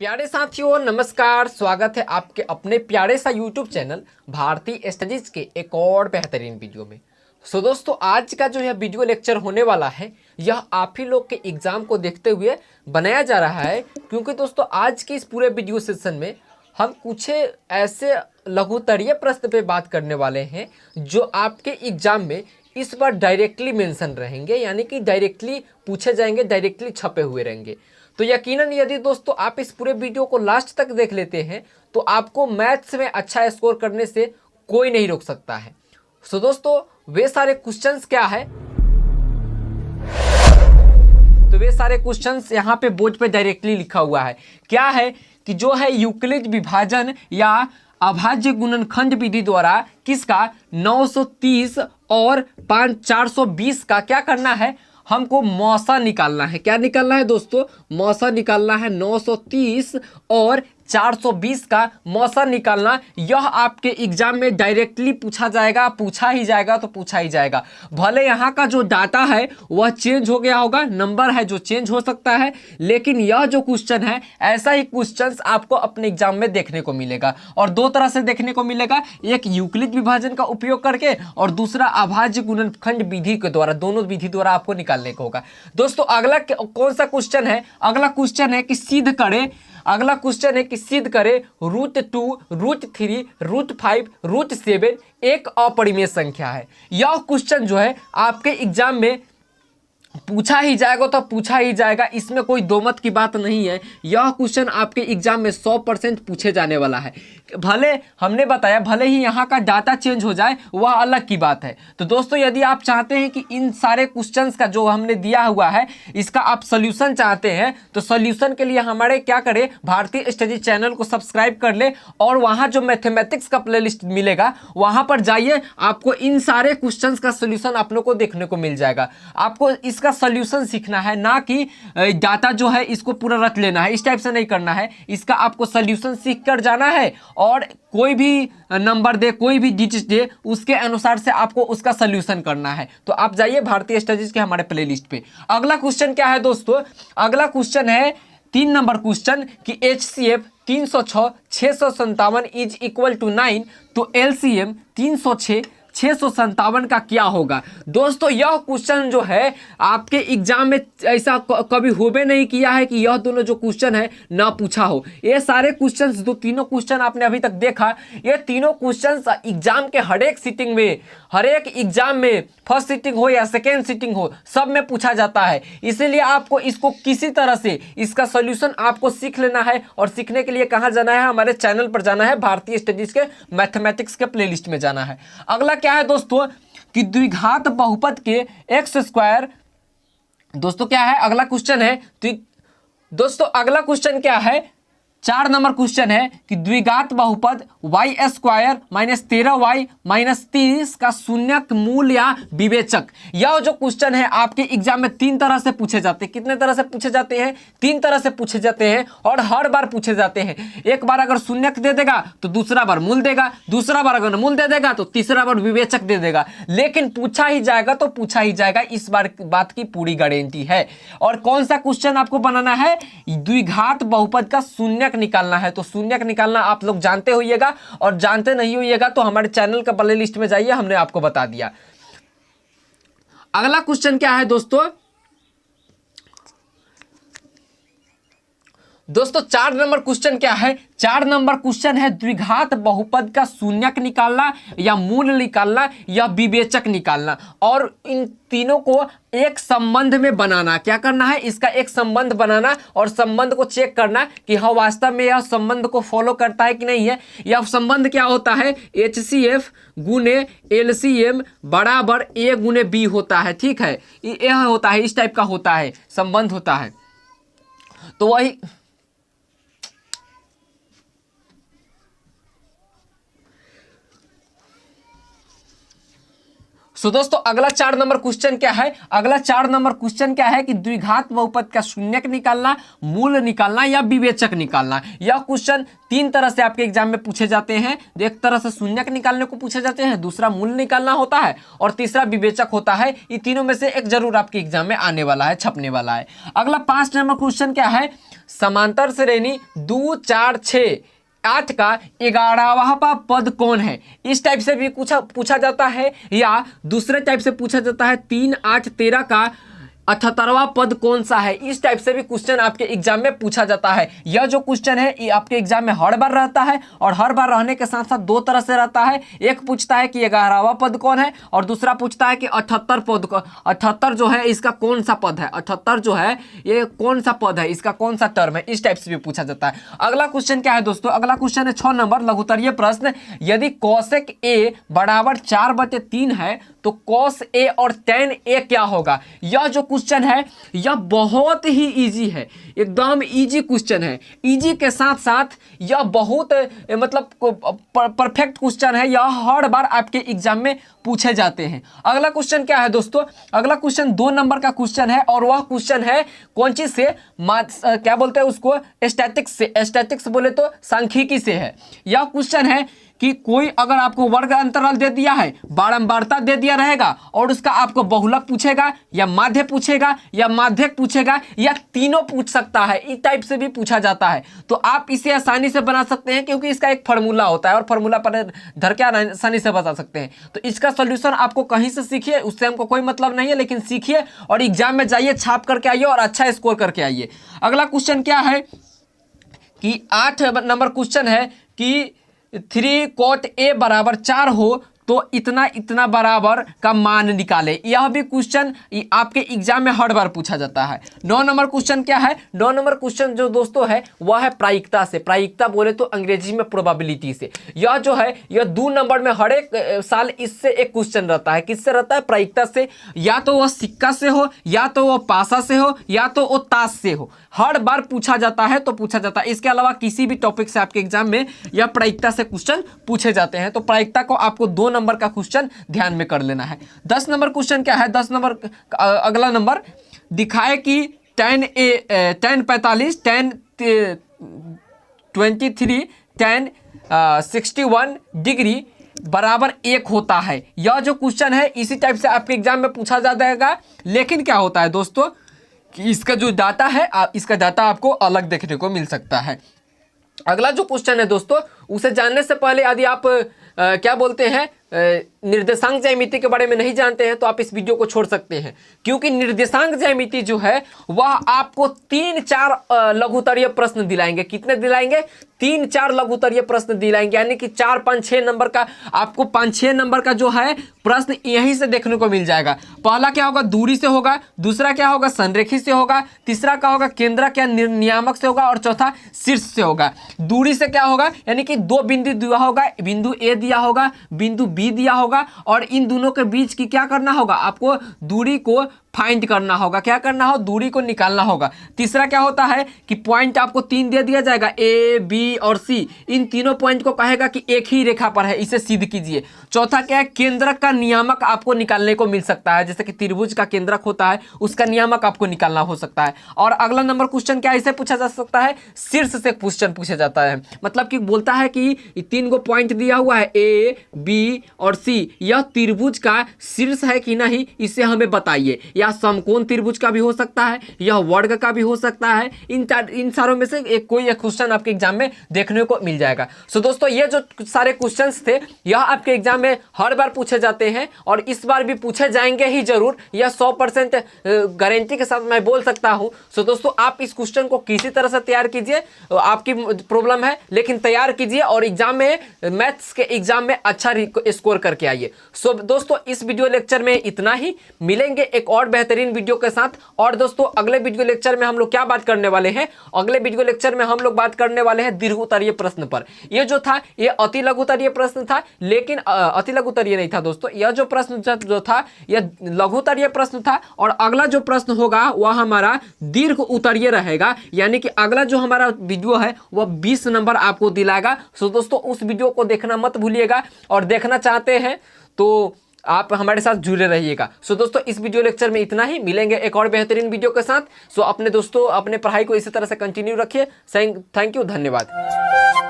प्यारे साथियों नमस्कार। स्वागत है आपके अपने प्यारे सा YouTube चैनल भारतीय स्टडीज के एक और बेहतरीन वीडियो में। दोस्तों आज का जो यह वीडियो लेक्चर होने वाला है यह आप ही लोग के एग्जाम को देखते हुए बनाया जा रहा है, क्योंकि दोस्तों आज के इस पूरे वीडियो सेशन में हम कुछ ऐसे लघुतरीय प्रश्न पे बात करने वाले हैं जो आपके एग्जाम में इस बार डायरेक्टली मेंशन रहेंगे, यानी कि डायरेक्टली पूछे जाएंगे, डायरेक्टली छपे हुए रहेंगे। तो यकीनन यदि दोस्तों आप इस पूरे वीडियो को लास्ट तक देख लेते हैं तो आपको मैथ्स में अच्छा स्कोर करने से कोई नहीं रोक सकता है। दोस्तों वे सारे क्वेश्चंस क्या है, तो वे सारे क्वेश्चंस यहाँ पे बोर्ड पे डायरेक्टली लिखा हुआ है। क्या है कि जो है यूक्लिड विभाजन या अभाज्य गुणनखंड विधि द्वारा किसका 930 और 420 का क्या करना है, हमको मौसा निकालना है। क्या निकालना है दोस्तों? मौसा निकालना है। 930 और 420 का मौसा निकालना, यह आपके एग्जाम में डायरेक्टली पूछा जाएगा, पूछा ही जाएगा तो पूछा ही जाएगा। भले यहाँ का जो डाटा है वह चेंज हो गया होगा, नंबर है जो चेंज हो सकता है, लेकिन यह जो क्वेश्चन है ऐसा ही क्वेश्चन आपको अपने एग्जाम में देखने को मिलेगा। और दो तरह से देखने को मिलेगा, एक यूक्लिड विभाजन का उपयोग करके और दूसरा अभाज्य गुणनखंड विधि के द्वारा। दोनों विधि द्वारा आपको निकालने को होगा। दोस्तों अगला कौन सा क्वेश्चन है? अगला क्वेश्चन है कि सिद्ध करें। अगला क्वेश्चन है कि सिद्ध करें √2, √3, √5, √7 एक अपरिमेय संख्या है। यह क्वेश्चन जो है आपके एग्जाम में पूछा ही जाएगा तो पूछा ही जाएगा, इसमें कोई दो मत की बात नहीं है। यह क्वेश्चन आपके एग्जाम में 100% पूछे जाने वाला है। भले हमने बताया भले ही यहाँ का डाटा चेंज हो जाए वह अलग की बात है। तो दोस्तों यदि आप चाहते हैं कि इन सारे क्वेश्चंस का जो हमने दिया हुआ है इसका आप सोल्यूशन चाहते हैं तो सोल्यूशन के लिए हमारे क्या करें, भारतीय स्टडी चैनल को सब्सक्राइब कर ले और वहाँ जो मैथमेटिक्स का प्लेलिस्ट मिलेगा वहाँ पर जाइए, आपको इन सारे क्वेश्चन का सोल्यूशन आप लोग को देखने को मिल जाएगा। आपको इसका सोल्यूशन सीखना है, ना कि डाटा जो है इसको पूरा रट लेना है। इस टाइप से नहीं करना है, इसका आपको सोल्यूशन सीख कर जाना है और कोई भी नंबर दे, कोई भी डिजिट दे, उसके अनुसार से आपको उसका सोल्यूशन करना है। तो आप जाइए भारतीय स्टडीज के हमारे प्लेलिस्ट पे। अगला क्वेश्चन क्या है दोस्तों? अगला क्वेश्चन है 3 नंबर क्वेश्चन कि HCF 306 657 इज इक्वल टू 9, तो LCM 306 657 का क्या होगा? दोस्तों यह क्वेश्चन जो है आपके एग्जाम में ऐसा कभी होबे नहीं किया है कि यह दोनों जो क्वेश्चन है ना पूछा हो। ये सारे क्वेश्चंस जो तीनों क्वेश्चन आपने अभी तक देखा, ये तीनों क्वेश्चंस एग्जाम के हर एक सीटिंग में, हर एक एग्जाम में, फर्स्ट सीटिंग हो या सेकेंड सीटिंग हो, सब में पूछा जाता है। इसीलिए आपको इसको किसी तरह से इसका सोल्यूशन आपको सीख लेना है। और सीखने के लिए कहाँ जाना है? हमारे चैनल पर जाना है, भारतीय स्टडीज के मैथमेटिक्स के प्लेलिस्ट में जाना है। अगला क्या है दोस्तों कि द्विघात बहुपद के x²। दोस्तों क्या है? अगला क्वेश्चन है दोस्तों अगला क्वेश्चन क्या है? 4 नंबर क्वेश्चन है कि द्विघात बहुपद y² - 13y - 30 का शून्यक मूल या विवेचक। यह जो क्वेश्चन है आपके एग्जाम में 3 तरह से पूछे जाते हैं। कितने तरह से पूछे जाते हैं? 3 तरह से पूछे जाते हैं और हर बार पूछे जाते हैं। एक बार अगर शून्यक दे देगा तो दूसरा बार मूल देगा, दूसरा बार अगर मूल दे देगा तो तीसरा बार विवेचक दे देगा, लेकिन पूछा ही जाएगा तो पूछा ही जाएगा, इस बार बात की पूरी गारंटी है। और कौन सा क्वेश्चन आपको बनाना है? द्विघात बहुपद का शून्यक निकालना है। तो शून्यक निकालना आप लोग जानते होइएगा, और जानते नहीं होइएगा तो हमारे चैनल का प्लेलिस्ट में जाइए, हमने आपको बता दिया। अगला क्वेश्चन क्या है दोस्तों? 4 नंबर क्वेश्चन क्या है? 4 नंबर क्वेश्चन है द्विघात बहुपद का शून्यक निकालना या मूल निकालना या विवेचक निकालना, और इन तीनों को एक संबंध में बनाना। क्या करना है? इसका एक संबंध बनाना और संबंध को चेक करना कि हाँ वास्तव में यह संबंध को फॉलो करता है कि नहीं है। यह संबंध क्या होता है? HCF गुने LCM बराबर A गुने B होता है। ठीक है, यह होता है, इस टाइप का होता है, संबंध होता है। तो वही दोस्तों अगला 4 नंबर क्वेश्चन क्या है? अगला 4 नंबर क्वेश्चन क्या है कि द्विघात बहुपद का शून्यक निकालना, मूल निकालना या विवेचक निकालना। यह क्वेश्चन 3 तरह से आपके एग्जाम में पूछे जाते हैं। एक तरह से शून्यक निकालने को पूछे जाते हैं, दूसरा मूल निकालना होता है और तीसरा विवेचक होता है। ये तीनों में से एक जरूर आपके एग्जाम में आने वाला है, छपने वाला है। अगला 5 नंबर क्वेश्चन क्या है? समांतर श्रेणी 2 4 6 8 का 11वां पद कौन है, इस टाइप से भी पूछा जाता है, या दूसरे टाइप से पूछा जाता है 3 8 13 का 78वां पद कौन सा है। इस टाइप से भी क्वेश्चन आपके एग्जाम में पूछा जाता है। यह जो क्वेश्चन है ये आपके एग्जाम में हर बार रहता है, और हर बार रहने के साथ साथ दो तरह से रहता है। एक पूछता है कि 11वां पद कौन है, और दूसरा पूछता है कि 78 पद को 78 जो है इसका कौन सा पद है, 78 जो है ये कौन सा पद है, इसका कौन सा टर्म है, इस टाइप से भी पूछा जाता है। अगला क्वेश्चन क्या है दोस्तों, अगला क्वेश्चन है 6 नंबर लघुत्तरीय प्रश्न। यदि कोसेक ए बराबर 4/3 है तो कॉस ए और tan ए क्या होगा। यह जो क्वेश्चन है यह बहुत ही इजी है, एकदम इजी क्वेश्चन है। इजी के साथ साथ यह बहुत मतलब परफेक्ट क्वेश्चन है, यह हर बार आपके एग्जाम में पूछे जाते हैं। अगला क्वेश्चन क्या है दोस्तों, अगला क्वेश्चन 2 नंबर का क्वेश्चन है, और वह क्वेश्चन है कौन चीज से, क्या बोलते हैं उसको, स्टैटिक्स से। स्टैटिक्स बोले तो सांख्यिकी से है। यह क्वेश्चन है कि कोई अगर आपको वर्ग अंतराल दे दिया है, बारंबारता दे दिया रहेगा, और उसका आपको बहुलक पूछेगा, या माध्य पूछेगा, या माध्यक पूछेगा, या तीनों पूछ सकता है, इस टाइप से भी पूछा जाता है। तो आप इसे आसानी से बना सकते हैं, क्योंकि इसका एक फार्मूला होता है, और फार्मूला पर धर के आसानी से बता सकते हैं। तो इसका सोल्यूशन आपको कहीं से सीखिए, उससे हमको कोई मतलब नहीं है, लेकिन सीखिए और एग्जाम में जाइए, छाप करके आइए और अच्छा स्कोर करके आइए। अगला क्वेश्चन क्या है कि 8 नंबर क्वेश्चन है कि 3 cot A बराबर 4 हो तो इतना बराबर का मान निकाले। यह भी क्वेश्चन आपके एग्जाम में हर बार पूछा जाता है। 9 नंबर क्वेश्चन क्या है, 9 नंबर क्वेश्चन जो दोस्तों है वह है प्रायिकता से। प्रायिकता बोले तो अंग्रेजी में प्रोबेबिलिटी से। यह जो है यह 2 नंबर में हर एक साल इससे एक क्वेश्चन रहता है। किससे रहता है, प्रायिकता से। या तो वह सिक्का से हो, या तो वह पासा से हो, या तो वो ताश से हो, हर बार पूछा जाता है तो पूछा जाता है। इसके अलावा किसी भी टॉपिक से आपके एग्जाम में यह प्रायिकता से क्वेश्चन पूछे जाते हैं। तो प्रायिकता को आपको 2 नंबर का क्वेश्चन ध्यान में कर लेना है। 10 नंबर क्वेश्चन क्या है, 10 नंबर अगला नंबर दिखाए कि tan 45 tan 23 tan 61 डिग्री बराबर 1 होता है। यह जो क्वेश्चन है इसी टाइप से आपके एग्जाम में पूछा जाएगा। लेकिन क्या होता है दोस्तों कि इसका जो डाटा है इसका डाटा आपको अलग देखने को मिल सकता है। अगला जो क्वेश्चन है दोस्तों उसे जानने से पहले यदि आप क्या बोलते हैं निर्देशांक ज्यामिति के बारे में नहीं जानते हैं तो आप इस वीडियो को छोड़ सकते हैं, क्योंकि निर्देशांक ज्यामिति जो है वह आपको 3-4 लघुत्तरीय प्रश्न दिलाएंगे। कितने दिलाएंगे, 3-4 लघुत्तरीय प्रश्न दिलाएंगे, यानी कि 4 5 6 नंबर का आपको 5-6 नंबर का जो है प्रश्न यहीं से देखने को मिल जाएगा। पहला क्या होगा, दूरी से होगा, दूसरा क्या होगा, संरेखी से होगा, तीसरा क्या होगा, केंद्रक या नियामक से होगा, और चौथा शीर्ष से होगा। दूरी से क्या होगा, यानी कि 2 बिंदु दिया होगा, बिंदु ए दिया होगा, बिंदु बी दिया होगा, और इन दोनों के बीच की क्या करना होगा, आपको दूरी को फाइंड करना होगा। क्या करना हो, दूरी को निकालना होगा। तीसरा क्या होता है कि पॉइंट आपको 3 दे दिया जाएगा, ए बी और सी। इन तीनों पॉइंट को कहेगा कि एक ही रेखा पर है, इसे सिद्ध कीजिए। चौथा क्या है, केंद्रक का नियामक आपको निकालने को मिल सकता है, जैसे कि त्रिभुज का केंद्रक होता है उसका नियामक आपको निकालना हो सकता है। और अगला नंबर क्वेश्चन क्या इसे पूछा जा सकता है, शीर्ष से क्वेश्चन पूछा जाता है। मतलब कि बोलता है कि 3 गो पॉइंट दिया हुआ है ए बी और सी, यह त्रिभुज का शीर्ष है कि नहीं इसे हमें बताइए। या समकोण त्रिभुज का भी हो सकता है, यह वर्ग का भी हो सकता है। इन सारों में से कोई एक क्वेश्चन आपके एग्जाम में देखने को मिल जाएगा। सो दोस्तों ये जो सारे क्वेश्चंस थे यह आपके एग्जाम में हर बार पूछे जाते हैं, और इस बार भी पूछे जाएंगे ही जरूर, यह 100% गारंटी के साथ मैं बोल सकता हूं। सो दोस्तों आप इस क्वेश्चन को किसी तरह से तैयार कीजिए, आपकी प्रॉब्लम है लेकिन तैयार कीजिए, और एग्जाम में मैथ्स के एग्जाम में अच्छा स्कोर करके आइए। सो दोस्तों इस वीडियो लेक्चर में इतना ही, मिलेंगे एक और बेहतरीन वीडियो के साथ। और दोस्तों अगले वीडियो लेक्चर में हम लोग क्या बात करने वाले हैं, अगले वीडियो लेक्चर में हम लोग बात करने वाले हैं दीर्घ उत्तरीय प्रश्न पर। ये जो था ये अति लघु उत्तरीय प्रश्न था, लेकिन अति लघु उत्तरीय नहीं था दोस्तों, यह जो प्रश्न जो था यह लघु उत्तरीय प्रश्न था। और अगला जो प्रश्न होगा वह हमारा दीर्घ उत्तरीय रहेगा, यानी कि अगला जो हमारा वीडियो है वह 20 नंबर आपको दिलाएगा। सो दोस्तों उस वीडियो को देखना मत भूलिएगा, और देखना चाहते हैं तो आप हमारे साथ जुड़े रहिएगा। सो दोस्तों इस वीडियो लेक्चर में इतना ही, मिलेंगे एक और बेहतरीन वीडियो के साथ। सो अपने दोस्तों अपने पढ़ाई को इसी तरह से कंटिन्यू रखिए। थैंक यू, धन्यवाद।